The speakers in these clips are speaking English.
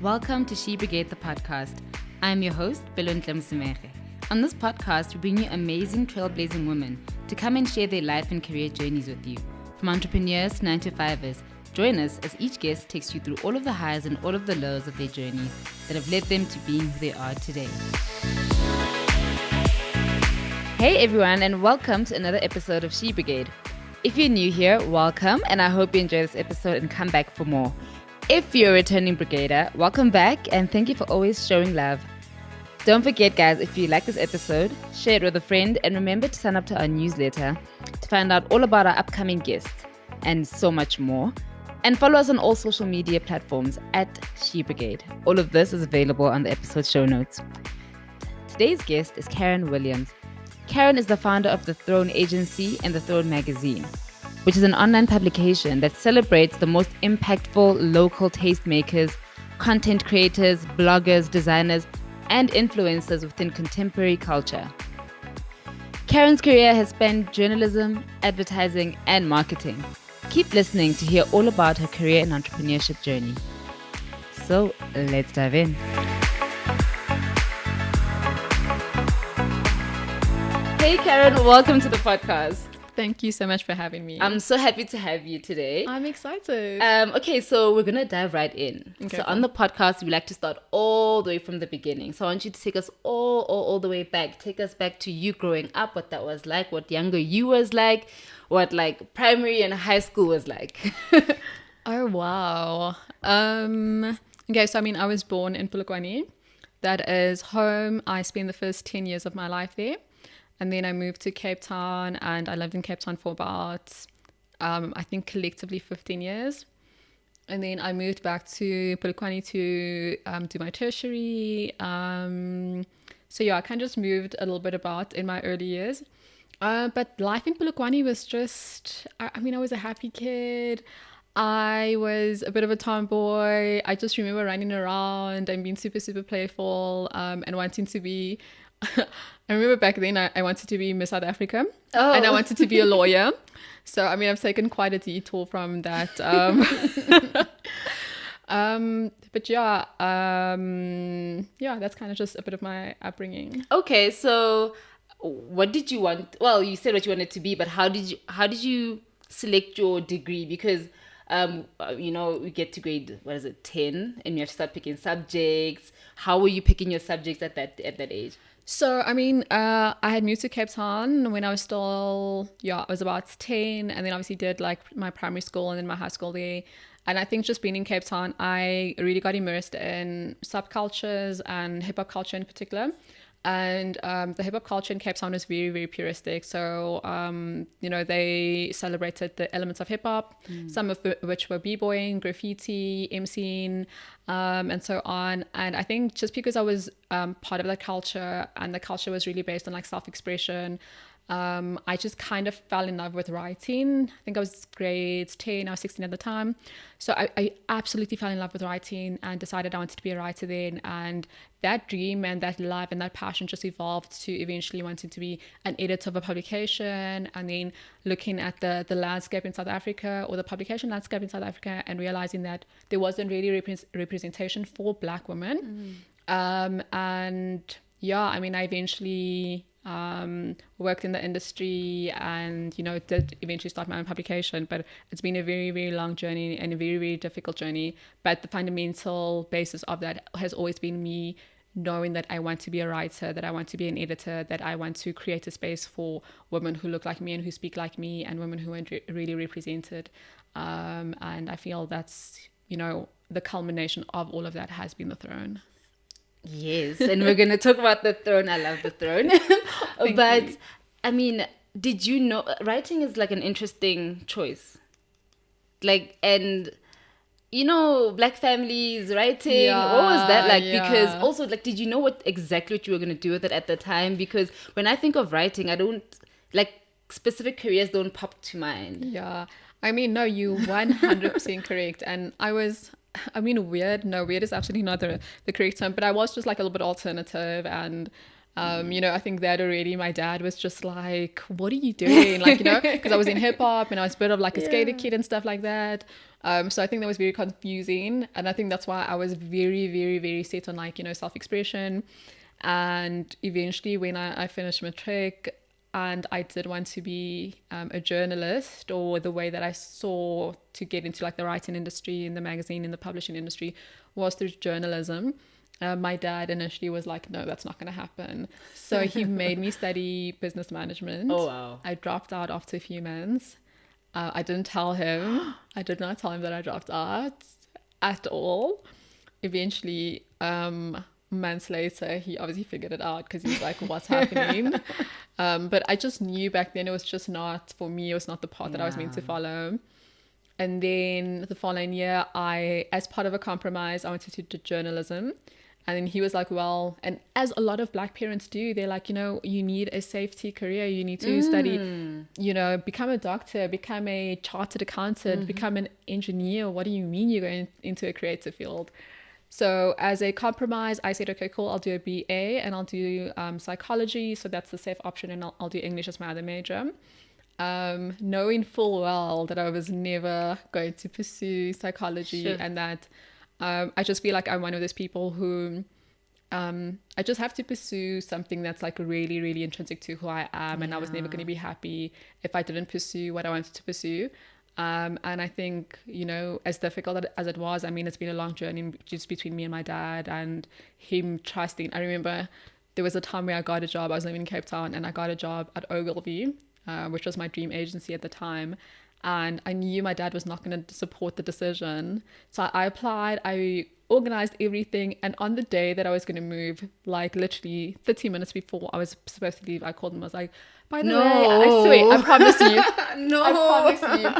Welcome to She Brigade, the podcast. I'm your host, Belon Tlemsemere. On this podcast, we bring you amazing trailblazing women to come and share their life and career journeys with you. From entrepreneurs to 9-to-5ers, join us as each guest takes you through all of the highs and all of the lows of their journeys that have led them to being who they are today. Hey everyone, and welcome to another episode of She Brigade. If you're new here, welcome, and I hope you enjoy this episode and come back for more. If you're a returning Brigader, welcome back, and thank you for always showing love. Don't forget, guys, if you like this episode, share it with a friend, and remember to sign up to our newsletter to find out all about our upcoming guests and so much more. And follow us on all social media platforms at She Brigade. All of this is available on the episode show notes. Today's guest is Caron Williams. Caron is the founder of The Throne Agency and The Throne Magazine, which is an online publication that celebrates the most impactful local tastemakers, content creators, bloggers, designers, and influencers within contemporary culture. Caron's career has spanned journalism, advertising, and marketing. Keep listening to hear all about her career and entrepreneurship journey. So let's dive in. Hey Caron, welcome to the podcast. Thank you so much for having me. I'm so happy to have you today. I'm excited. Okay, so we're going to dive right in. Okay, so cool. on the podcast, we like to start all the way from the beginning. So I want you to take us all the way back. Take us back to you growing up, what that was like, what younger you was like, what like primary and high school was like. Oh, wow. Okay, so I was born in Polokwane. That is home. I spent the first 10 years of my life there. And then I moved to Cape Town, and I lived in Cape Town for about, I think collectively 15 years. And then I moved back to Polokwane to do my tertiary. So yeah, I kind of just moved a little bit about in my early years. But life in Polokwane was just, I was a happy kid. I was a bit of a tomboy. I just remember running around and being super, super playful and wanting to be... I remember back then I wanted to be Miss South Africa and I wanted to be a lawyer. So, I've taken quite a detour from that. But yeah, that's kind of just a bit of my upbringing. Okay, so what did you want? Well, you said what you wanted to be, but how did you select your degree? Because we get to grade 10, and you have to start picking subjects. How were you picking your subjects at that age? So, I had moved to Cape Town when I was still, I was about 10, and then obviously did like my primary school and then my high school there. And I think just being in Cape Town, I really got immersed in subcultures and hip-hop culture in particular. And the hip-hop culture in Cape Town is very, very puristic. So, they celebrated the elements of hip-hop, some of which were b-boying, graffiti, MCing, and so on. And I think just because I was part of that culture, and the culture was really based on like self-expression, I just kind of fell in love with writing. I think I was grade 10, I was 16 at the time. So I absolutely fell in love with writing and decided I wanted to be a writer then. And that dream and that love and that passion just evolved to eventually wanting to be an editor of a publication, and then looking at the landscape in South Africa, or the publication landscape in South Africa, and realizing that there wasn't really representation for Black women. I eventually... worked in the industry and, did eventually start my own publication, but it's been a very, very long journey and a very, very difficult journey. But the fundamental basis of that has always been me knowing that I want to be a writer, that I want to be an editor, that I want to create a space for women who look like me and who speak like me, and women who aren't really represented. And I feel that's, the culmination of all of that has been The Throne. Yes, and we're going to talk about The Throne. I love The Throne. But, did you know writing is like an interesting choice? Like, and, Black families, writing, what was that like? Yeah. Because also, like, did you know exactly what you were going to do with it at the time? Because when I think of writing, I don't, like, specific careers don't pop to mind. Yeah, no, you're 100% correct. And I was... weird is absolutely not the correct term, but I was just like a little bit alternative, and I think that already my dad was just like, what are you doing? Like, because I was in hip hop and I was a bit of like a skater kid and stuff like that. So I think that was very confusing. And I think that's why I was very, very, very set on like, self-expression. And eventually when I finished matric and I did want to be a journalist, or the way that I saw to get into like the writing industry, in the magazine, in the publishing industry, was through journalism. My dad initially was like, no, that's not going to happen. So he made me study business management. Oh, wow. I dropped out after a few months. I didn't tell him. I did not tell him that I dropped out at all. Eventually, months later, he obviously figured it out because he was like, what's happening? But I just knew back then it was just not for me. It was not the path that I was meant to follow. And then the following year, as part of a compromise, I wanted to do journalism. And then he was like, well, and as a lot of Black parents do, they're like, you need a safety career. You need to study, become a doctor, become a chartered accountant, become an engineer. What do you mean you're going into a creative field? So as a compromise, I said, okay, cool, I'll do a BA and I'll do psychology. So that's the safe option. And I'll do English as my other major. Knowing full well that I was never going to pursue psychology, and that I just feel like I'm one of those people who I just have to pursue something that's like really, really intrinsic to who I am, and I was never going to be happy if I didn't pursue what I wanted to pursue. And I think, as difficult as it was, I mean, it's been a long journey just between me and my dad and him trusting. I remember there was a time where I got a job. I was living in Cape Town and I got a job at Ogilvy, which was my dream agency at the time. And I knew my dad was not going to support the decision. So I applied, I organized everything. And on the day that I was going to move, like literally 30 minutes before I was supposed to leave, I called him. I was like, by the way, I swear, I promise you. No. I promise you.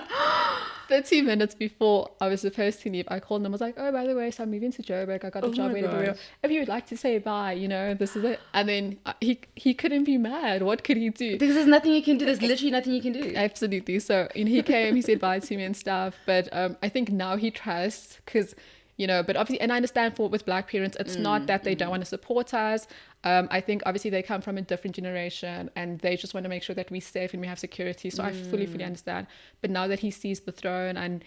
30 minutes before I was supposed to leave, I called him. I was like, oh, by the way, so I'm moving to Joburg. I got a job. If you would like to say bye, this is it. And then he couldn't be mad. What could he do? Because there's nothing you can do. There's literally nothing you can do. Absolutely. So he came, he said bye to me and stuff. But I think now he trusts because, but obviously, and I understand with Black parents, it's not that they don't want to support us. I think obviously they come from a different generation and they just want to make sure that we're safe and we have security. So I fully understand. But now that he sees the throne and,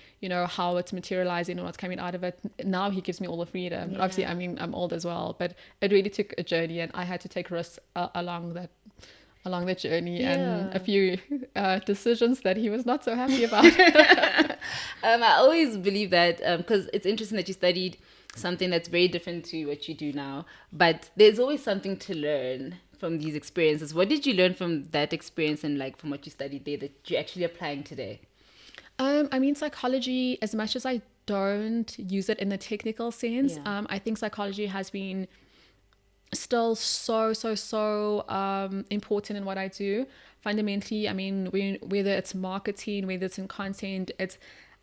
how it's materializing and what's coming out of it, now he gives me all the freedom. Yeah. Obviously, I mean, I'm old as well, but it really took a journey and I had to take risks along the journey and a few decisions that he was not so happy about. I always believe that because it's interesting that you studied something that's very different to what you do now, but there's always something to learn from these experiences. What did you learn from that experience and like from what you studied there that you're actually applying today? I mean, psychology, as much as I don't use it in the technical sense, I think psychology has been still so important in what I do. Fundamentally, I mean, whether it's marketing, whether it's in content, it's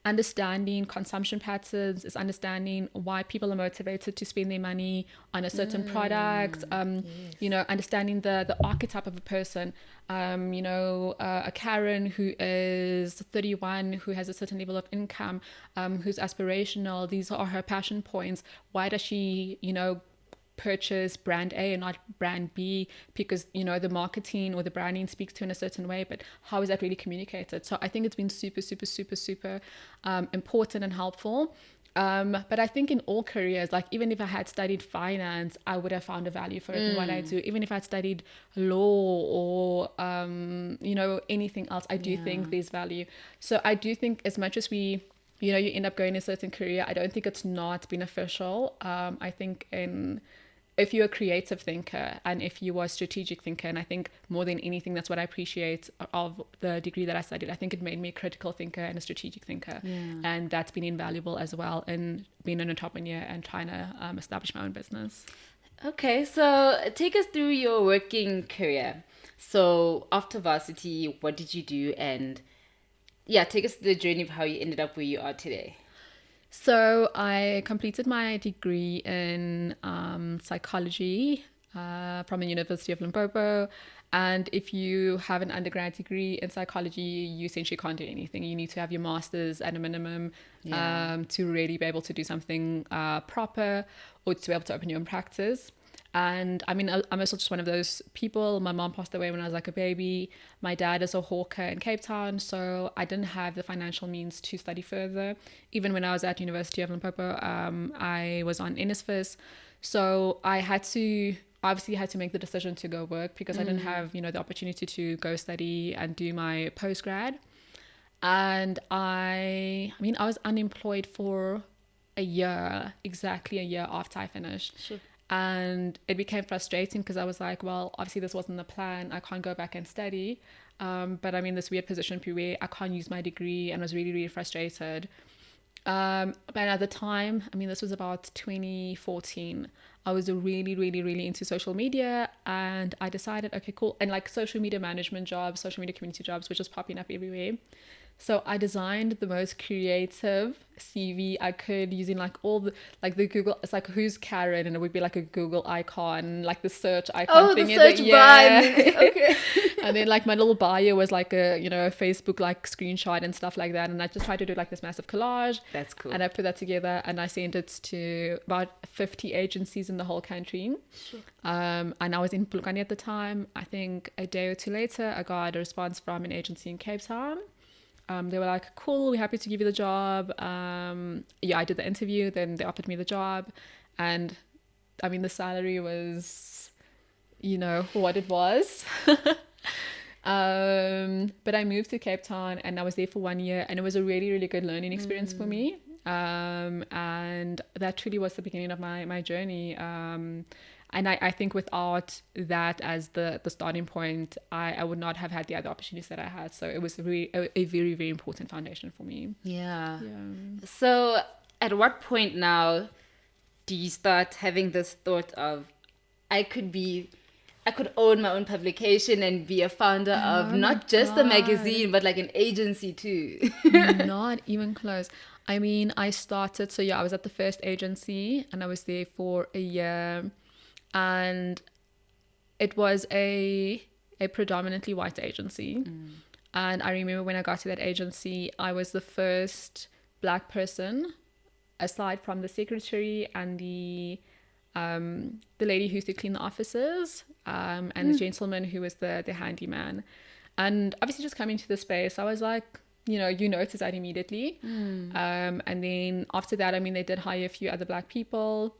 understanding consumption patterns, is understanding why people are motivated to spend their money on a certain product, understanding the archetype of a person, a Caron who is 31, who has a certain level of income, who's aspirational. These are her passion points. Why does she, purchase brand A and not brand B? Because the marketing or the branding speaks to in a certain way, but how is that really communicated? So I think it's been super important and helpful. But I think in all careers, like even if I had studied finance, I would have found a value for it in what I do. Even if I'd studied law or anything else, I do think there's value. So I do think as much as we you end up going a certain career, I don't think it's not beneficial. I think if you're a creative thinker and if you are a strategic thinker, and I think more than anything, that's what I appreciate of the degree that I studied. I think it made me a critical thinker and a strategic thinker. And that's been invaluable as well in being an entrepreneur and trying to establish my own business. Okay, so take us through your working career. So after varsity, what did you do? And take us through the journey of how you ended up where you are today. So I completed my degree in psychology from the University of Limpopo. And if you have an undergrad degree in psychology, you essentially can't do anything. You need to have your master's at a minimum to really be able to do something proper or to be able to open your own practice. And I mean, I'm also just one of those people. My mom passed away when I was like a baby. My dad is a hawker in Cape Town, so I didn't have the financial means to study further. Even when I was at University of Limpopo, I was on NSFAS, so I obviously had to make the decision to go work because I didn't have, the opportunity to go study and do my postgrad. And I was unemployed for exactly a year after I finished. Sure. And it became frustrating because I was like, well, obviously this wasn't the plan. I can't go back and study. But I'm in this weird position where I can't use my degree, and I was really, really frustrated. But at the time, this was about 2014. I was really, really, really into social media, and I decided, okay, cool. And like social media management jobs, social media community jobs were just popping up everywhere. So I designed the most creative CV I could using like all the Google. It's like, who's Caron, and it would be like a Google icon, like the search icon thing. The search bar. Okay. And then like my little bio was like a Facebook like screenshot and stuff like that. And I just tried to do like this massive collage. That's cool. And I put that together and I sent it to about 50 agencies in the whole country. Sure. And I was in Bulgari at the time. I think a day or two later, I got a response from an agency in Cape Town. They were like, cool, we're happy to give you the job. I did the interview, then they offered me the job. And the salary was, what it was. But I moved to Cape Town and I was there for 1 year, and it was a really, really good learning experience for me. And that truly was the beginning of my journey. And I think without that as the starting point, I would not have had the other opportunities that I had. So it was a very, very important foundation for me. Yeah. So at what point now do you start having this thought of, I could own my own publication and be a founder of not just a magazine, but like an agency too? Not even close. I started, I was at the first agency and I was there for a year. And it was a predominantly white agency. And I remember when I got to that agency, I was the first Black person, aside from the secretary and the lady who used to clean the offices, and the gentleman who was the handyman. And obviously just coming to the space, I was like, you notice that immediately. And then after that, they did hire a few other Black people.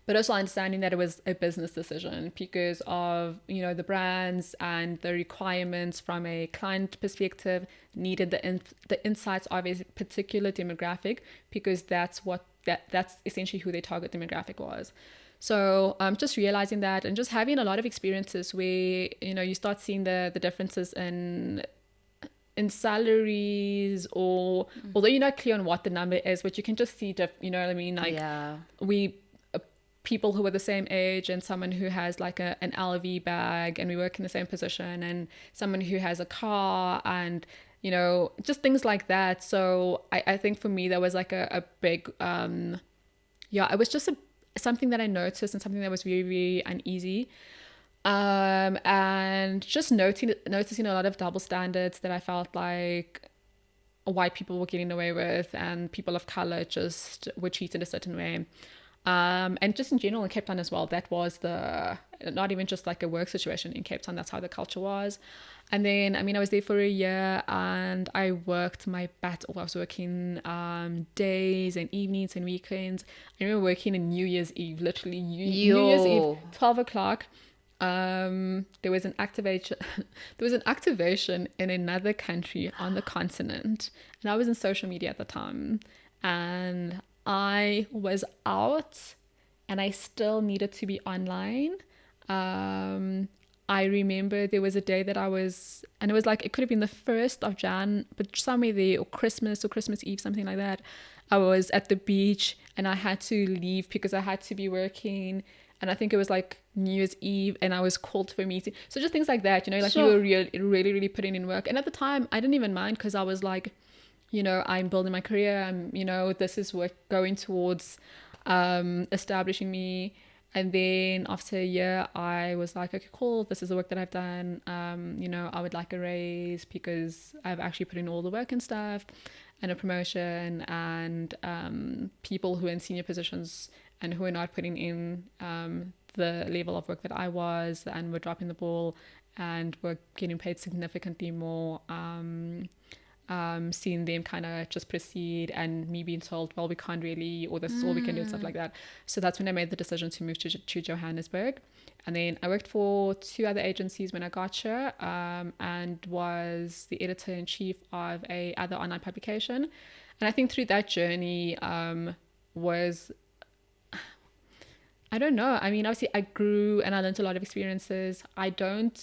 But also understanding that it was a business decision because of, the brands and the requirements from a client perspective needed the insights of a particular demographic, because that's essentially who their target demographic was. So just realizing that and just having a lot of experiences where, you start seeing the differences in salaries, or although you're not clear on what the number is, but you can just see, people who are the same age and someone who has like an LV bag and we work in the same position, and someone who has a car, and just things like that. So I think for me that was like a big it was just something that I noticed and something that was very, very uneasy, and just noticing a lot of double standards that I felt like white people were getting away with and people of color just were treated a certain way. And just in general in Cape Town as well, that was not even just like a work situation in Cape Town, that's how the culture was. And then, I was there for a year and I worked my butt off. I was working days and evenings and weekends. I remember working on New Year's Eve, literally New Year's Eve, 12 o'clock. There was an activation in another country on the continent. And I was in social media at the time. And I was out and I still needed to be online. I remember there was a day that I was, and it was like, it could have been the 1st of Jan, but somewhere there, or Christmas Eve, something like that. I was at the beach and I had to leave because I had to be working. And I think it was like New Year's Eve and I was called for a meeting. So just things like that, like you were really, really putting in work. And at the time I didn't even mind because I was like, I'm building my career. I'm, this is work going towards establishing me. And then after a year, I was like, okay, cool. This is the work that I've done. I would like a raise because I've actually put in all the work and stuff, and a promotion, and people who are in senior positions and who are not putting in the level of work that I was, and were dropping the ball and were getting paid significantly more. Seeing them kind of just proceed, and me being told, well, we can't really, or this is all we can do, and stuff like that. So that's when I made the decision to move to Johannesburg. And then I worked for 2 other agencies when I got here, and was the editor-in-chief of a other online publication. And I think through that journey was, I don't know, I mean, obviously I grew and I learned a lot of experiences. I don't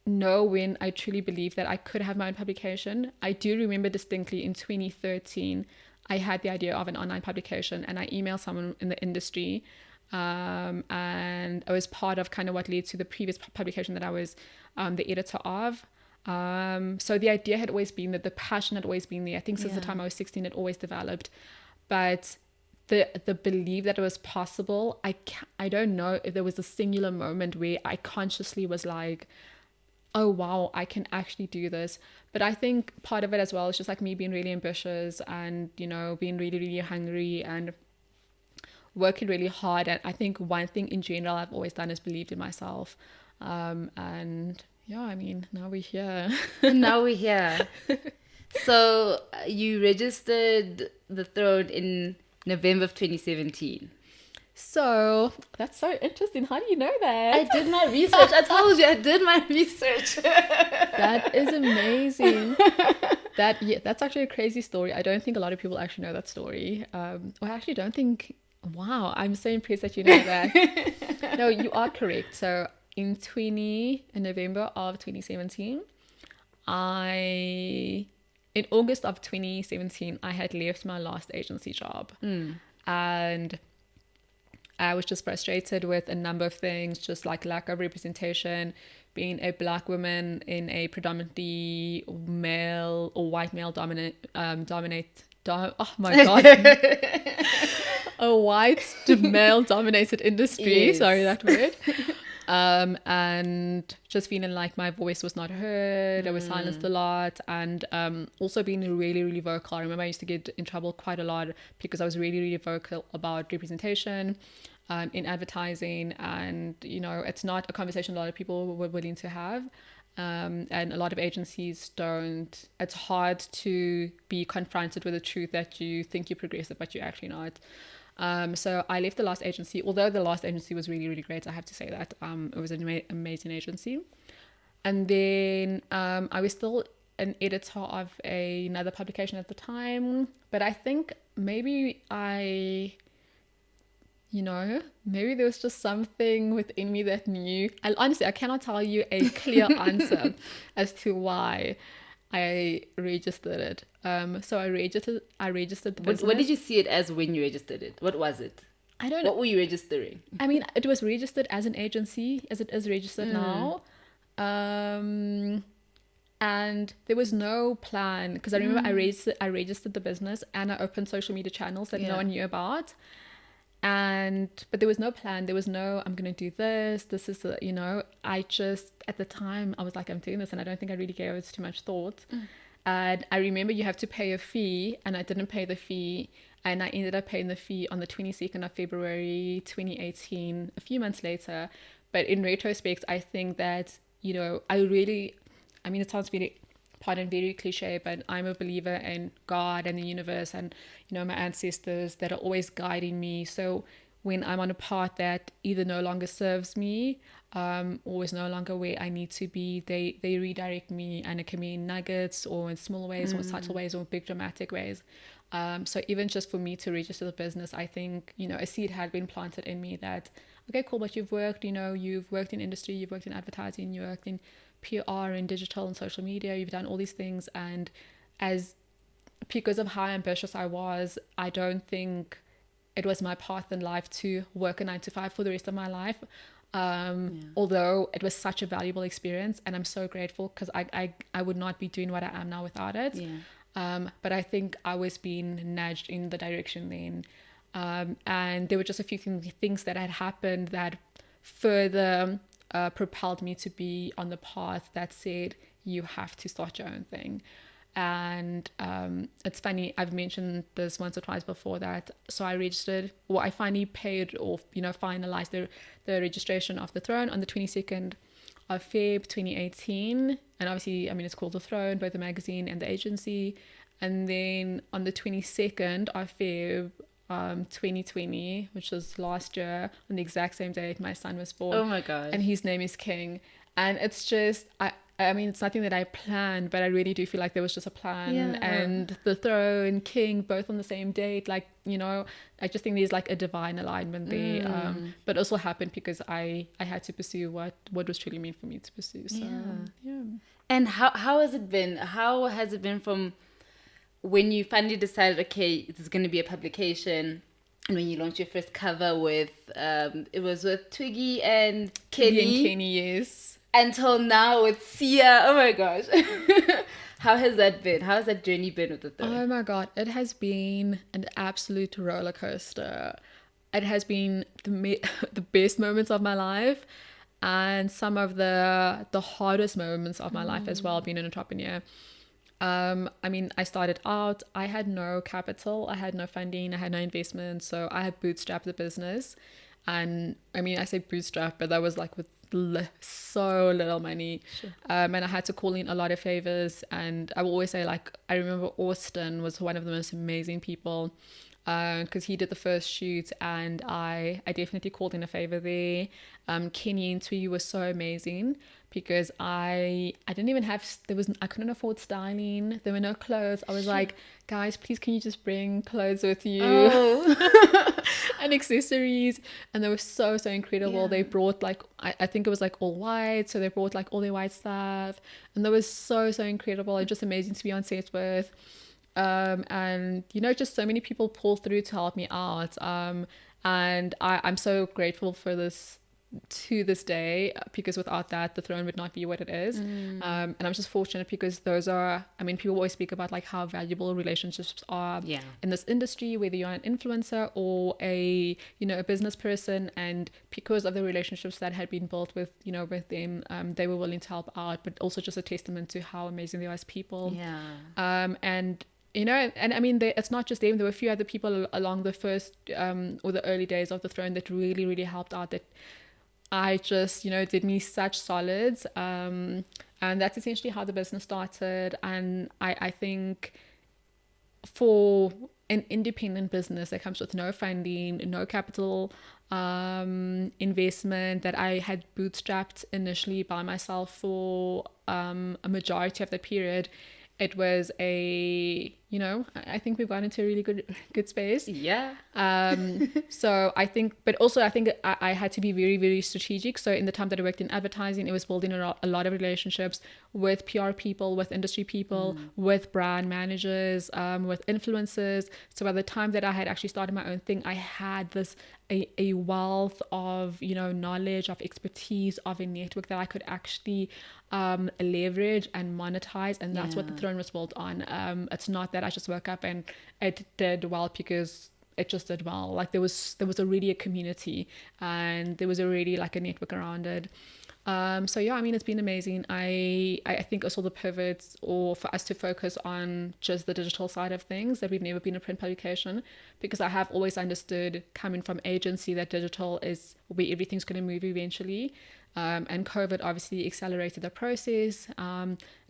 know when I truly believed that I could have my own publication. I do remember distinctly in 2013, I had the idea of an online publication, and I emailed someone in the industry, and I was part of kind of what led to the previous publication that I was the editor of. So the idea had always been, that the passion had always been there. I think since the time I was 16, it always developed. But the belief that it was possible, I don't know if there was a singular moment where I consciously was like, oh wow, I can actually do this. But I think part of it as well is just like me being really ambitious, and, you know, being really, really hungry and working really hard. And I think one thing in general I've always done is believed in myself. And yeah, I mean, now we're here. Now we're here. So you registered the throne in November of 2017. So that's so interesting. How do you know that? I did my research. I told you I did my research. That is amazing. That's actually a crazy story. I don't think a lot of people actually know that story. I actually don't think. Wow, I'm so impressed that you know that. No, you are correct. So in November of 2017, in August of 2017, I had left my last agency job, and I was just frustrated with a number of things, just like lack of representation, being a Black woman in a predominantly male or white male dominate, oh my God, a white male dominated industry. Yes. Sorry, that word. And just feeling like my voice was not heard. I was silenced a lot, and also being really, really vocal. I remember I used to get in trouble quite a lot because I was really, really vocal about representation in advertising, and, you know, it's not a conversation a lot of people were willing to have, and a lot of agencies don't. It's hard to be confronted with the truth that you think you're progressive but you're actually not. So I left the last agency, although the last agency was really, really great. I have to say that it was an amazing agency. And then I was still an editor of another publication at the time, but I think maybe maybe there was just something within me that knew. Honestly, I cannot tell you a clear answer as to why I registered it. So I registered the business. What did you see it as when you registered it? What was it? I don't know. What were you registering? I mean, it was registered as an agency, as it is registered now. And there was no plan, because I remember I registered the business and I opened social media channels that no one knew about. But there was no plan. There was no, I'm going to do this. This is, I just, at the time, I was like, I'm doing this. And I don't think I really gave it too much thought. And I remember you have to pay a fee, and I didn't pay the fee. And I ended up paying the fee on the 22nd of February, 2018, a few months later. But in retrospect, I think that, it sounds very cliche, but I'm a believer in God and the universe and, my ancestors that are always guiding me. So when I'm on a path that either no longer serves me, or is no longer where I need to be, they redirect me, and it can be in nuggets or in small ways or subtle ways or big dramatic ways. So even just for me to register the business, I think, a seed had been planted in me that, okay, cool, but you've worked in industry, you've worked in advertising, you worked in PR and digital and social media, you've done all these things. And because of how ambitious I was, I don't think it was my path in life to work a 9 to 5 for the rest of my life. Although it was such a valuable experience, and I'm so grateful, because I would not be doing what I am now without it. But I think I was being nudged in the direction then. And there were just a few things that had happened that further propelled me to be on the path that said, you have to start your own thing. And it's funny, I've mentioned this once or twice before that. So I finally paid or, finalized the registration of the throne on the 22nd of Feb 2018. And obviously, it's called The Throne, both the magazine and the agency. And then on the 22nd of Feb 2020, which was last year, on the exact same date, my son was born. Oh my gosh. And his name is King. And it's just, it's nothing that I planned, but I really do feel like there was just a plan. Yeah. And the throne, King, both on the same date, I just think there's like a divine alignment there. But also happened because I had to pursue what was truly meant for me to pursue. So yeah. And how has it been? How has it been from when you finally decided, okay, it's going to be a publication, and when you launched your first cover with, it was with Twiggy and Kenny, yes. Until now with Sia. Oh my gosh. How has that been? How has that journey been with the throne? Oh my God. It has been an absolute roller coaster. It has been the best moments of my life and some of the hardest moments of my life as well, being an entrepreneur. I started out, I had no capital, I had no funding, I had no investment. So I had bootstrapped the business. And I say bootstrap, but that was like with so little money. Sure. And I had to call in a lot of favors. And I will always say, I remember Austin was one of the most amazing people, because he did the first shoot, and I definitely called in a favor there. Kenny and Twee were so amazing because I didn't even have, I couldn't afford styling. There were no clothes. I was like, guys, please can you just bring clothes with you? And accessories. And they were so incredible. Yeah. They brought I think it was all white, so they brought all their white stuff, and that was so incredible and just amazing to be on set with. And just so many people pulled through to help me out, and I'm so grateful for this to this day, because without that the throne would not be what it is. And I'm just fortunate because those are, people always speak about how valuable relationships are in this industry, whether you're an influencer or a business person, and because of the relationships that had been built with with them, they were willing to help out, but also just a testament to how amazing they are as people. And it's not just them. There were a few other people along the first or the early days of the throne that really helped out, that I just, did me such solids. And that's essentially how the business started. And I think for an independent business that comes with no funding, no capital investment, that I had bootstrapped initially by myself for a majority of the period, it was I think we've gotten into a really good space. So I think I had to be very strategic. So in the time that I worked in advertising, it was building a lot of relationships with PR people, with industry people, with brand managers, with influencers. So by the time that I had actually started my own thing, I had a wealth of knowledge, of expertise, of a network that I could actually leverage and monetize, and that's what the throne was built on. It's not that I just woke up and it did well because it just did well. There was already a community, and there was already a network around it. So it's been amazing. I think also the pivots, or for us to focus on just the digital side of things, that we've never been a print publication, because I have always understood, coming from agency, that digital is where everything's going to move eventually. And COVID obviously accelerated the process.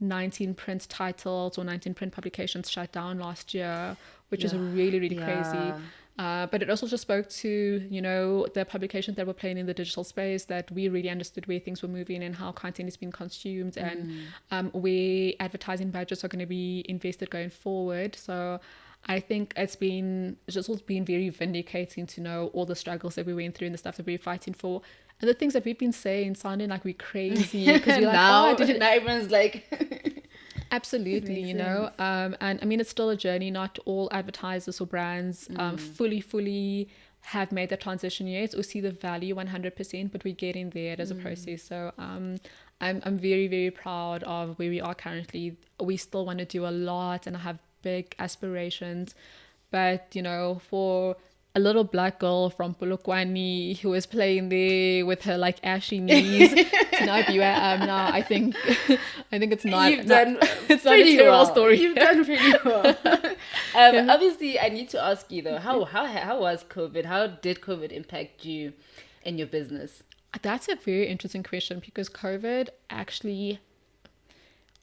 19 print titles or 19 print publications shut down last year, which is really crazy. But it also just spoke to, the publications that were playing in the digital space, that we really understood where things were moving and how content is being consumed, and where advertising budgets are going to be invested going forward. So I think it's been very vindicating to know all the struggles that we went through and the stuff that we were fighting for. And the things that we've been saying sounding like we're crazy, because we're now everyone's like... Absolutely, and it's still a journey. Not all advertisers or brands fully have made that transition yet, or see the value 100%, but we're getting there as a process. So I'm very, very proud of where we are currently. We still want to do a lot, and I have big aspirations, but for a little black girl from Polokwane who was playing there with her like ashy knees to now be where I am now. I think it's not. You've done it's not a terrible well. story. You've done pretty well. Obviously, I need to ask you though, how was COVID? How did COVID impact you and your business? That's a very interesting question, because COVID actually,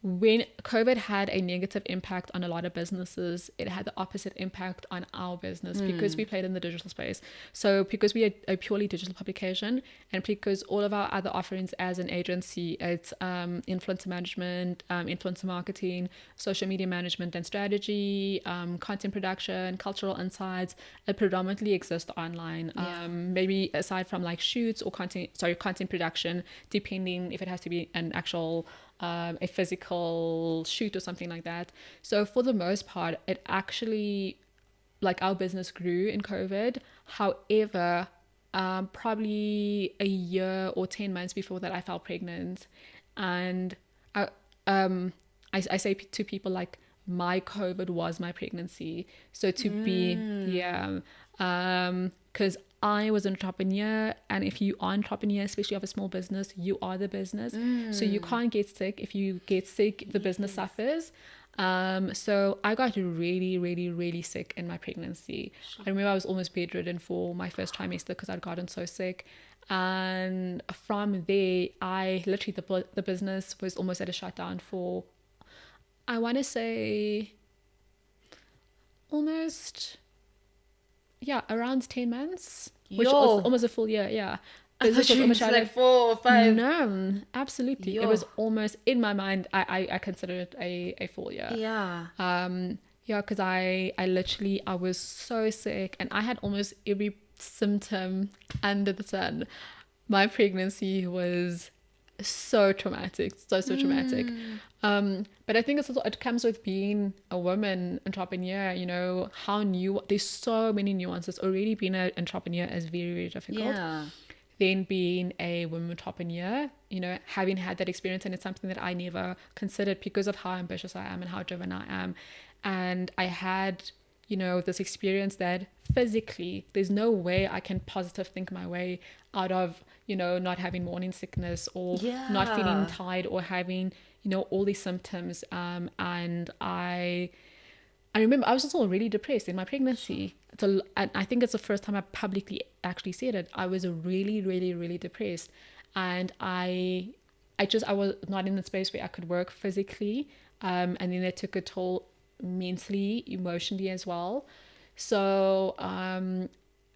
when COVID had a negative impact on a lot of businesses, it had the opposite impact on our business because we played in the digital space. So because we are a purely digital publication, and because all of our other offerings as an agency, it's influencer management, influencer marketing, social media management and strategy, content production, cultural insights, it predominantly exists online. Maybe aside from like shoots or content production, depending if it has to be an actual a physical shoot or something like that. So for the most part, it actually, like, our business grew in COVID. However, probably a year or 10 months before that, I fell pregnant. And I say to people, like, my COVID was my pregnancy. So to be, because I was an entrepreneur, and if you are an entrepreneur, especially of a small business, you are the business. So you can't get sick. If you get sick, the business suffers. So I got really, really, really sick in my pregnancy. I remember I was almost bedridden for my first trimester because I'd gotten so sick. And from there, I literally, the business was almost at a shutdown for, I want to say, almost... around 10 months, which was almost a full year. It was like 4 or 5. No, absolutely. It was almost, in my mind, I consider it a full year. Because I literally, I was so sick, and I had almost every symptom under the sun. My pregnancy was so traumatic, so traumatic. But I think it's also, it comes with being a woman entrepreneur, you know, there's so many nuances. Already being an entrepreneur is very, very difficult. Then being a woman entrepreneur, you know, having had that experience, and it's something that I never considered because of how ambitious I am and how driven I am. And I had, you know, this experience that physically there's no way I can positive think my way out of, you know, not having morning sickness or not feeling tired or having, you know, all these symptoms. And I remember I was just already depressed in my pregnancy. And I think it's the first time I publicly actually said it. I was really, really, really depressed. And I was not in the space where I could work physically. And then it took a toll mentally, emotionally as well. So,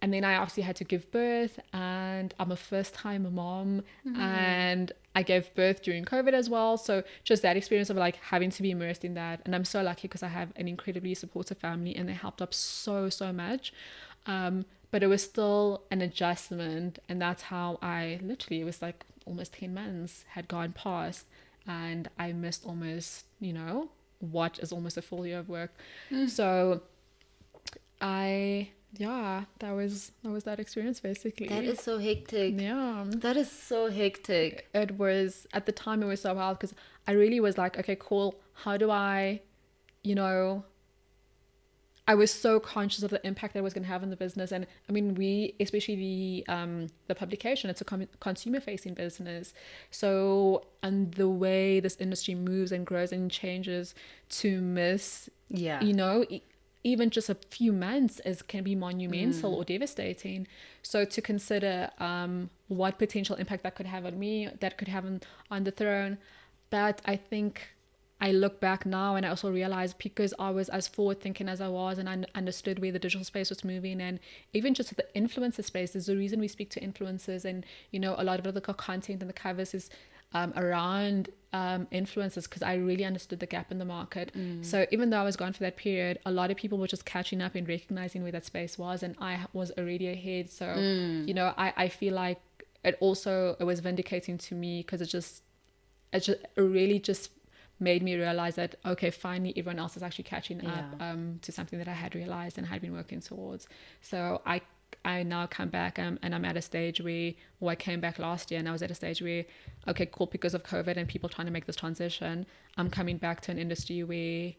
and then I obviously had to give birth, and I'm a first-time mom, and I gave birth during COVID as well. So just that experience of like having to be immersed in that. And I'm so lucky because I have an incredibly supportive family, and they helped up so much. But it was still an adjustment, and that's how it was like almost 10 months had gone past, and I missed almost, you know, what is almost a full year of work. So that was that experience basically. That is so hectic. That is so hectic. It was, at the time it was so hard because I really was like, okay, cool, how do I, you know, I was so conscious of the impact that I was going to have on the business. And I mean, especially the publication, it's a consumer facing business. So, and the way this industry moves and grows and changes, to miss, you know, even just a few months can be monumental or devastating. So to consider what potential impact that could have on me, that could have on the throne. But I think I look back now and I also realize, because I was as forward thinking as I was, and I understood where the digital space was moving, and even just the influencer space, there's a reason we speak to influencers, and, you know, a lot of the content and the covers is around influencers, because I really understood the gap in the market. So even though I was gone for that period, a lot of people were just catching up and recognizing where that space was, and I was already ahead. So you know, I feel like it was vindicating to me, because it really just made me realize that, okay, finally everyone else is actually catching up to something that I had realized and had been working towards. So I now come back and I'm at a stage where, I came back last year and I was at a stage where, okay, cool, because of COVID and people trying to make this transition, I'm coming back to an industry where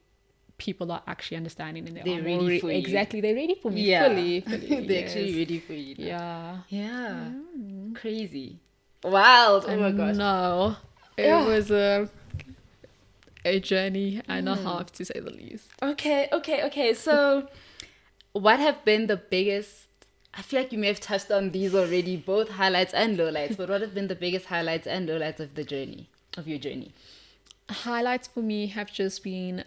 people are actually understanding and they're ready for you. Exactly, they're ready for me. Yeah. Fully. They're actually ready for you now. Yeah. Crazy, wild. Oh my gosh. No, it was a journey and a half, to say the least. Okay. So what have been the biggest, I feel like you may have touched on these already, both highlights and lowlights, but what have been the biggest highlights and lowlights of your journey? Highlights for me have just been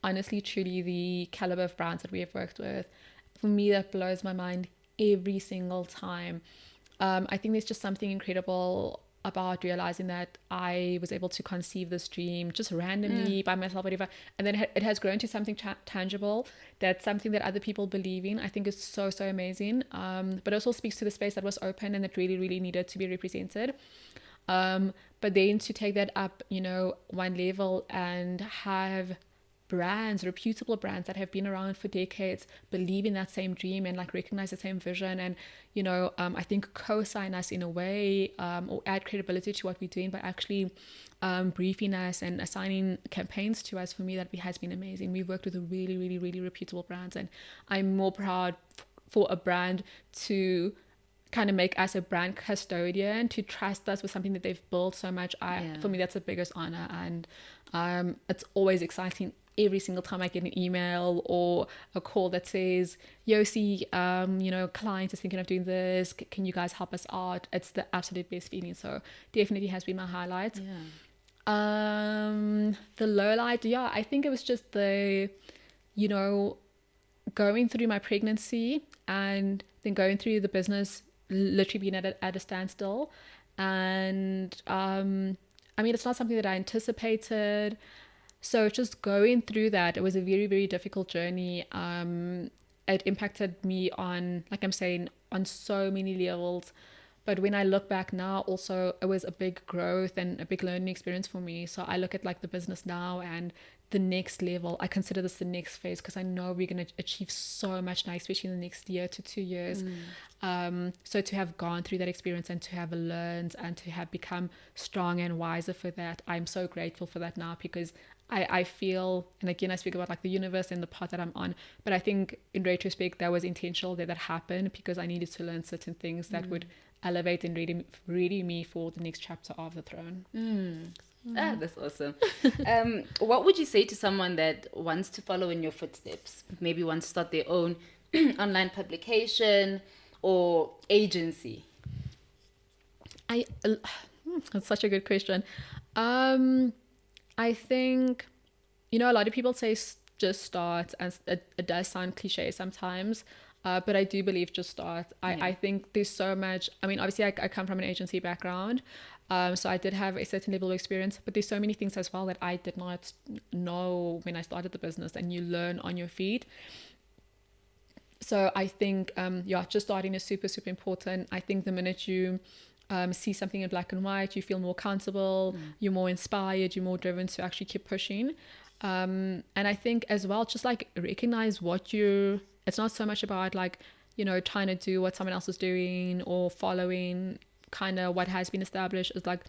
honestly, truly the caliber of brands that we have worked with. For me, that blows my mind every single time. I think there's just something incredible about realizing that I was able to conceive this dream just randomly by myself, whatever, and then it has grown to something tangible. That's something that other people believe in. I think it's so amazing. But it also speaks to the space that was open and that really needed to be represented. But then to take that up, one level and have brands, reputable brands that have been around for decades, believe in that same dream and like recognize the same vision, and I think co-sign us in a way, or add credibility to what we're doing by actually briefing us and assigning campaigns to us. For me, that has been amazing. We've worked with really reputable brands, and I'm more proud for a brand to kind of make us a brand custodian, to trust us with something that they've built so much. For me, that's the biggest honor, and it's always exciting every single time I get an email or a call that says, Yossi, client is thinking of doing this, can you guys help us out? It's the absolute best feeling. So definitely has been my highlight. The low light, I think it was just the going through my pregnancy and then going through the business literally being at a standstill. And it's not something that I anticipated. So just going through that, it was a very difficult journey. It impacted me on, like I'm saying, on so many levels. But when I look back now, also, it was a big growth and a big learning experience for me. So I look at like the business now and the next level. I consider this the next phase because I know we're going to achieve so much now, especially in the next year to 2 years. So to have gone through that experience and to have learned and to have become strong and wiser for that, I'm so grateful for that now, because I feel, and again, I speak about like the universe and the path that I'm on, but I think in retrospect, that was intentional that happened because I needed to learn certain things that would elevate and ready me for the next chapter of the throne. That's awesome. What would you say to someone that wants to follow in your footsteps? Maybe wants to start their own online publication or agency? That's such a good question. I think, a lot of people say just start, and it does sound cliche sometimes, but I do believe just start. I think there's so much. Obviously I come from an agency background, so I did have a certain level of experience, but there's so many things as well that I did not know when I started the business, and you learn on your feet. So I think, just starting is super important. I think the minute you see something in black and white, you feel more comfortable, you're more inspired, you're more driven to actually keep pushing. And I think as well, just like recognize it's not so much about like, trying to do what someone else is doing or following kind of what has been established. It's like,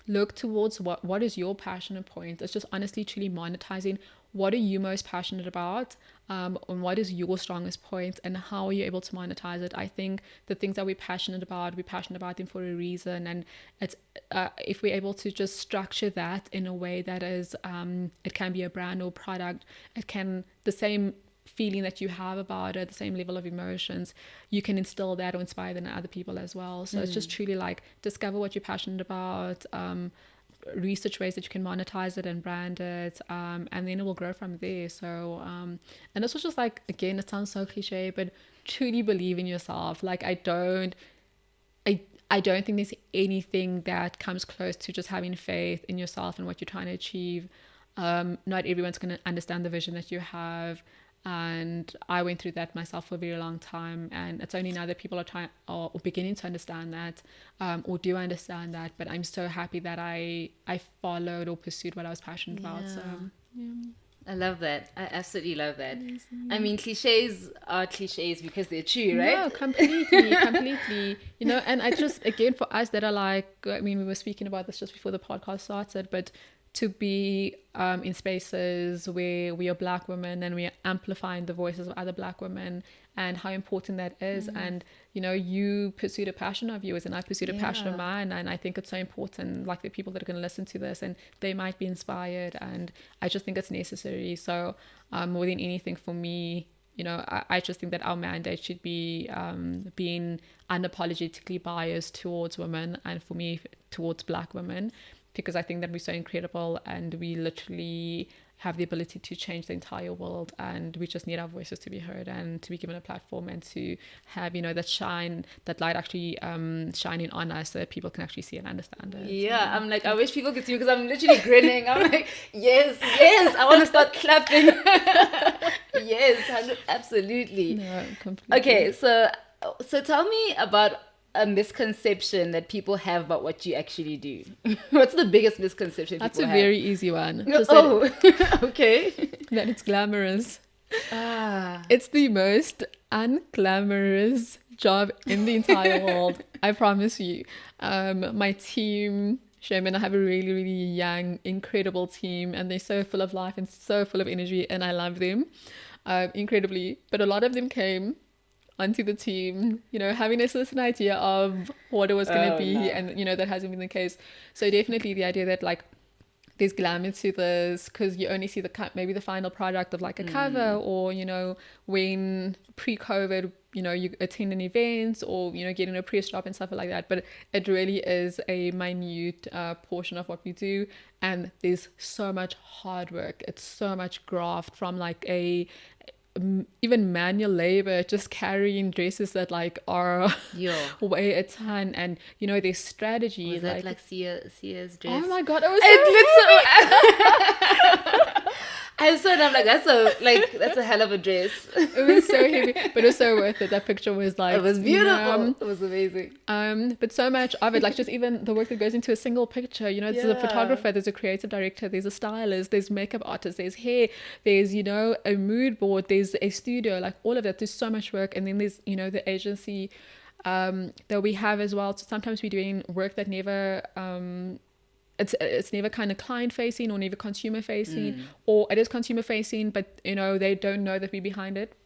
look towards what is your passionate point. It's just honestly, truly monetizing what are you most passionate about, and what is your strongest point, and how are you able to monetize it. I think the things that we're passionate about them for a reason, and it's if we're able to just structure that in a way that is it can be a brand or product, it can, the same feeling that you have about it, the same level of emotions, you can instill that or inspire that in other people as well. So it's just truly like discover what you're passionate about, research ways that you can monetize it and brand it, and then it will grow from there. So and this was just like, again, it sounds so cliche, but truly believe in yourself. Like I don't think there's anything that comes close to just having faith in yourself and what you're trying to achieve. Not everyone's going to understand the vision that you have, and I went through that myself for a very long time, and it's only now that people are trying or beginning to understand that, or do understand that. But I'm so happy that I followed or pursued what I was passionate about. So I love that. I absolutely love that. Cliches are cliches because they're true, right? No, completely. And I just, again, for us that are like, we were speaking about this just before the podcast started, but to be in spaces where we are Black women and we are amplifying the voices of other Black women, and how important that is. And you know, you pursued a passion of yours and I pursued a passion of mine, and I think it's so important, like the people that are going to listen to this and they might be inspired, and I just think it's necessary. So more than anything for me, you know, I just think that our mandate should be being unapologetically biased towards women, and for me towards Black women, because I think that we're so incredible and we literally have the ability to change the entire world, and we just need our voices to be heard and to be given a platform and to have, you know, that light actually shining on us so that people can actually see and understand it. Yeah, I'm like, I wish people could see, because I'm literally grinning. I'm like, yes, I want to start clapping. Yes, absolutely. No, completely. Okay, so tell me about a misconception that people have about what you actually do. What's the biggest misconception That's people a have? very easy one. Okay. That it's glamorous. It's the most unglamorous job in the entire world. I promise you. My team, Sherman, I have a really, really young, incredible team, and they're so full of life and so full of energy, and I love them incredibly. But a lot of them came onto the team, you know, having a certain idea of what it was going to be, and you know, that hasn't been the case. So definitely the idea that like there's glamour to this, because you only see maybe the final product of like a cover, or you know, when pre-COVID, you know, you attend an event, or you know, getting a press job and stuff like that, but it really is a minute portion of what we do, and there's so much hard work, it's so much graft, from like even manual labor, just carrying dresses that like are weigh a ton, and you know, there's strategy. Was that like Sia's dress? Oh my god, it was I saw it, I'm like, that's a hell of a dress. It was so heavy, but it was so worth it. That picture was like, it was beautiful. It was amazing. But so much of it, like just even the work that goes into a single picture, you know, there's a photographer, there's a creative director, there's a stylist, there's makeup artist, there's hair, there's, you know, a mood board, there's a studio, like all of that. There's so much work. And then there's, you know, the agency that we have as well. So sometimes we're doing work that never it's never kind of client facing or never consumer facing, or it is consumer facing, but you know, they don't know that we're behind it.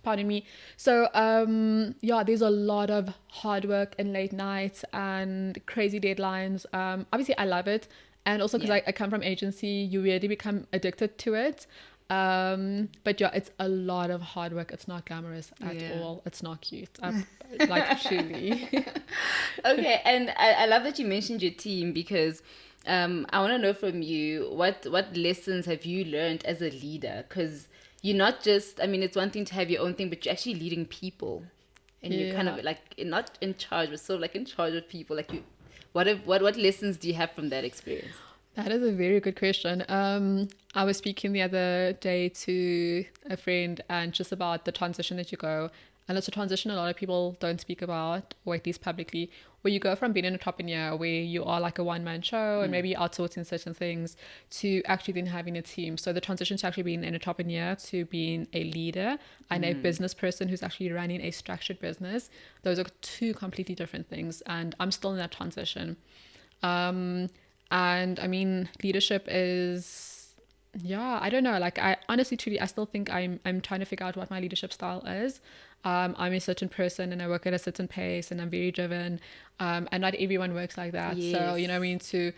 Pardon me. So there's a lot of hard work and late nights and crazy deadlines. Obviously I love it, and also because I come from agency, you really become addicted to it. But it's a lot of hard work. It's not glamorous at all. It's not cute. Like truly. Okay, and I love that you mentioned your team, because I want to know from you, what lessons have you learned as a leader? Because you're not just, I mean, it's one thing to have your own thing, but you're actually leading people, and you're kind of like not in charge, but sort of like in charge of people. Like what lessons do you have from that experience? That is a very good question. I was speaking the other day to a friend, and just about the transition that you go, and it's a transition a lot of people don't speak about, or at least publicly, where you go from being an entrepreneur, where you are like a one-man show and maybe outsourcing certain things, to actually then having a team. So the transition to actually being an entrepreneur to being a leader and a business person who's actually running a structured business, those are two completely different things, and I'm still in that transition. And I mean, leadership is, I don't know. Like, I honestly, truly, I still think I'm trying to figure out what my leadership style is. I'm a certain person and I work at a certain pace and I'm very driven. And not everyone works like that. Yes. So, you know, I mean, to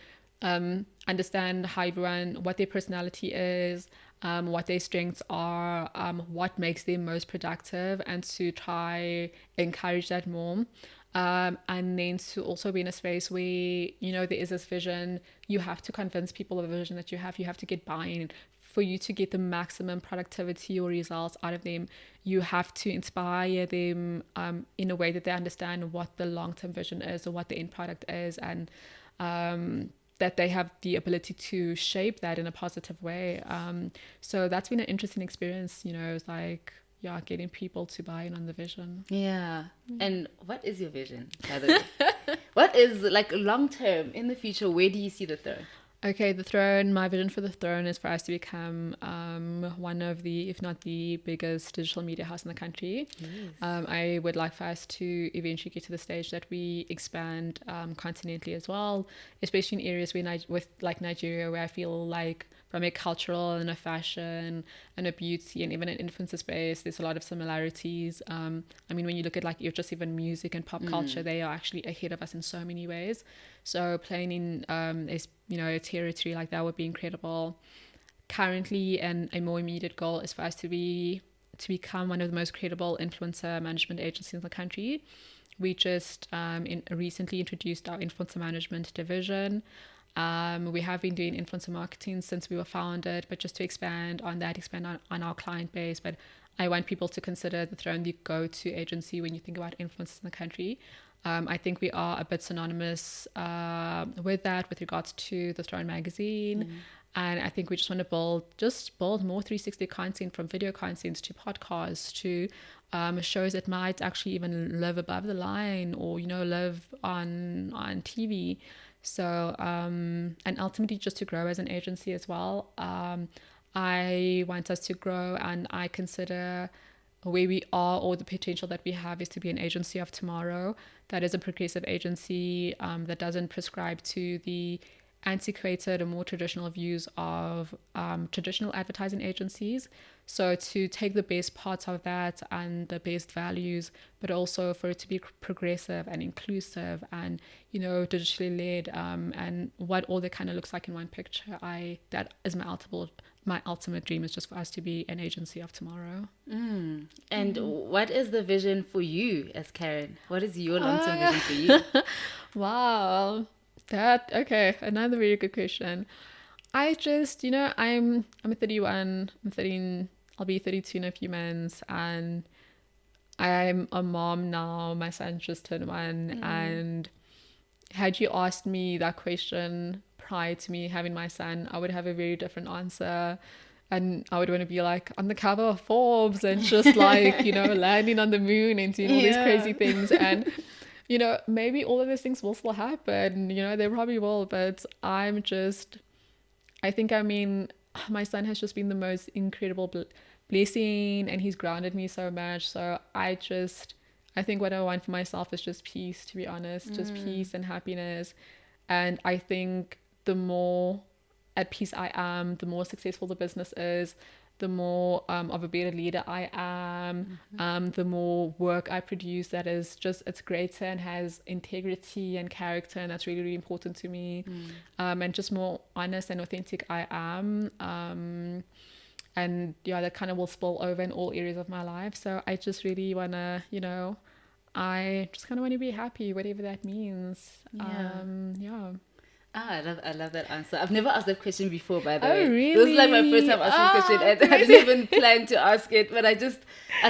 understand how everyone, what their personality is, what their strengths are, what makes them most productive, and to try encourage that more. And then to also be in a space where, you know, there is this vision, you have to convince people of the vision that you have to get buy-in. For you to get the maximum productivity or results out of them, you have to inspire them in a way that they understand what the long-term vision is or what the end product is, and that they have the ability to shape that in a positive way. So that's been an interesting experience, you know. It's like, getting people to buy in on the vision. Yeah. And what is your vision, by the way? What is, like, long term in the future? Where do you see the throne? Okay, the throne, my vision for the throne is for us to become one of the, if not the biggest digital media house in the country. Yes. I would like for us to eventually get to the stage that we expand continentally as well, especially in areas with like Nigeria, where I feel like from a cultural and a fashion and a beauty and even an influencer space, there's a lot of similarities. I mean, when you look at like just even music and pop culture, they are actually ahead of us in so many ways. So playing in a territory like that would be incredible. Currently, and a more immediate goal is for us to become one of the most credible influencer management agencies in the country. We just recently introduced our influencer management division. We have been doing influencer marketing since we were founded, but just to expand on our client base. But I want people to consider the Throne the go-to agency when you think about influencers in the country. I think we are a bit synonymous with that with regards to the Throne magazine. And I think we just want to build more 360 content, from video content to podcasts to shows that might actually even live above the line or, live on TV. So, and ultimately just to grow as an agency as well. I want us to grow, and I consider where we are, or the potential that we have, is to be an agency of tomorrow. That is a progressive agency that doesn't prescribe to the antiquated or more traditional views of traditional advertising agencies. So to take the best parts of that and the best values, but also for it to be progressive and inclusive and, digitally led, and what all that kind of looks like in one picture. That is my ultimate dream, is just for us to be an agency of tomorrow. And what is the vision for you as Caron? What is your long-term vision for you? Wow. Okay, another very good question. I just, I'm 31, I'll be 32 in a few months, and I'm a mom now. My son just turned 1, and had you asked me that question prior to me having my son, I would have a very different answer. And I would want to be like on the cover of Forbes and just like, landing on the moon and doing all these crazy things. And maybe all of those things will still happen, they probably will, but I think my son has just been the most incredible blessing, and he's grounded me so much. So I think what I want for myself is just peace, to be honest, just peace and happiness. And I think the more at peace I am, the more successful the business is, the more of a better leader I am, the more work I produce that is it's greater and has integrity and character, and that's really, really important to me. And just more honest and authentic I am. And that kind of will spill over in all areas of my life. So I just really want to, I just kind of want to be happy, whatever that means. I love that answer. I've never asked that question before, by the way. Really? This is like my first time asking this question, and I didn't even plan to ask it, but I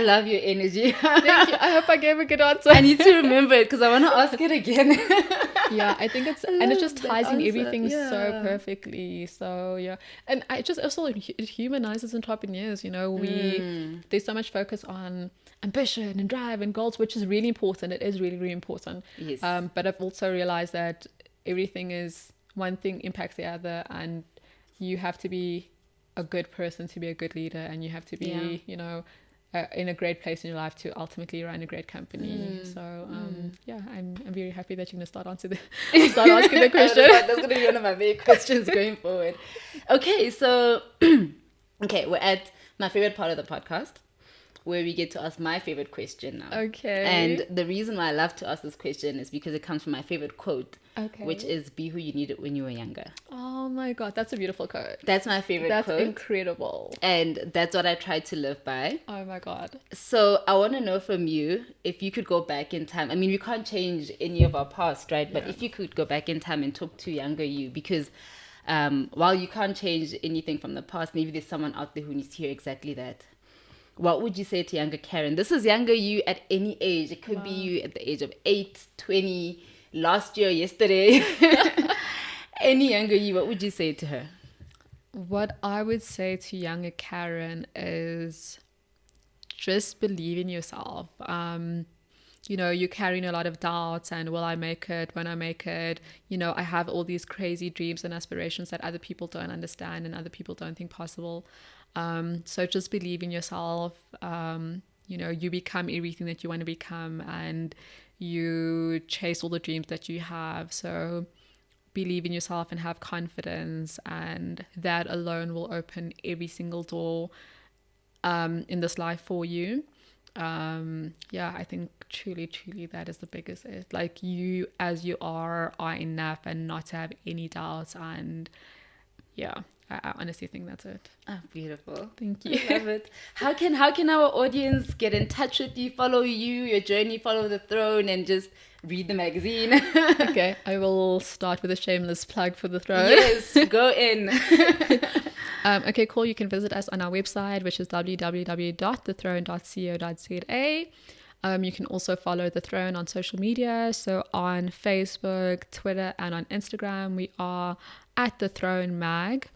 love your energy. Thank you. I hope I gave a good answer. I need to remember it because I want to ask it again. I think it just ties in everything so perfectly. So and it humanizes entrepreneurs. There's so much focus on ambition and drive and goals, which is really important. It is really, really important. Yes. But I've also realized that everything is one thing impacts the other, and you have to be a good person to be a good leader, and you have to be in a great place in your life to ultimately run a great company. So I'm very happy that you're going to start asking the question. That's going to be one of my big questions going forward. Okay, so we're at my favorite part of the podcast, where we get to ask my favorite question now. Okay. And the reason why I love to ask this question is because it comes from my favorite quote, which is "Be who you needed when you were younger." Oh my God, that's a beautiful quote. That's my favorite quote. That's incredible. And that's what I try to live by. Oh my God. So I want to know from you, if you could go back in time. I mean, we can't change any of our past, right? But if you could go back in time and talk to younger you, because while you can't change anything from the past, maybe there's someone out there who needs to hear exactly that. What would you say to younger Caron? This is younger you at any age. It could be you at the age of 8, 20, last year, yesterday. Any younger you, what would you say to her? What I would say to younger Caron is just believe in yourself. You're carrying a lot of doubts and will I make it, when I make it, I have all these crazy dreams and aspirations that other people don't understand and other people don't think possible. So just believe in yourself. You become everything that you want to become, and you chase all the dreams that you have. So believe in yourself and have confidence, and that alone will open every single door in this life for you. I think truly that is the biggest. Like, you as you are enough, and not to have any doubts. And I honestly think that's it. Oh, beautiful. Thank you. I love it. How can our audience get in touch with you, follow you, your journey, follow the throne, and just read the magazine? Okay, I will start with a shameless plug for the throne. Yes, go in. Okay, cool. You can visit us on our website, which is www.thethrone.co.za. You can also follow The Throne on social media. So on Facebook, Twitter, and on Instagram, we are at The Throne Mag.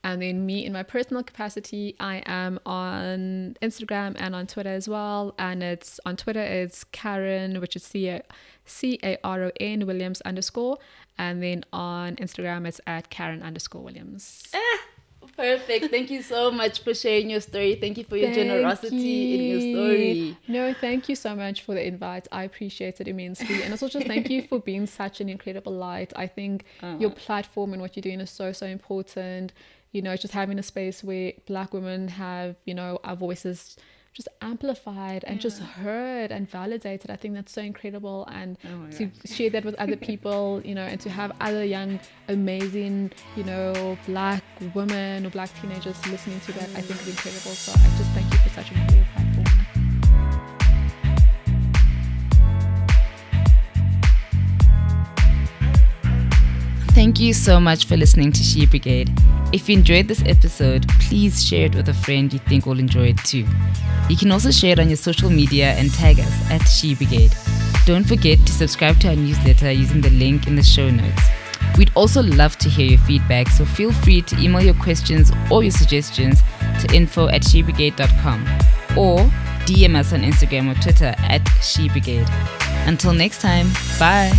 And then me, in my personal capacity, I am on Instagram and on Twitter as well. And it's on Twitter, it's Caron, which is Caron Williams _. And then on Instagram, it's at Caron _Williams. Perfect. Thank you so much for sharing your story. Thank you for your generosity in your story. No, thank you so much for the invite. I appreciate it immensely. And also just thank you for being such an incredible light. I think your platform and what you're doing is so important. Just having a space where Black women have, our voices just amplified and just heard and validated. I think that's so incredible. And to share that with other people, and to have other young, amazing, Black women or Black teenagers listening to that, I think is incredible. So I just thank you for such an incredible platform. Thank you so much for listening to She Brigade. If you enjoyed this episode, please share it with a friend you think will enjoy it too. You can also share it on your social media and tag us at She Brigade. Don't forget to subscribe to our newsletter using the link in the show notes. We'd also love to hear your feedback, so feel free to email your questions or your suggestions to info@shebrigade.com or DM us on Instagram or Twitter at She Brigade. Until next time, bye.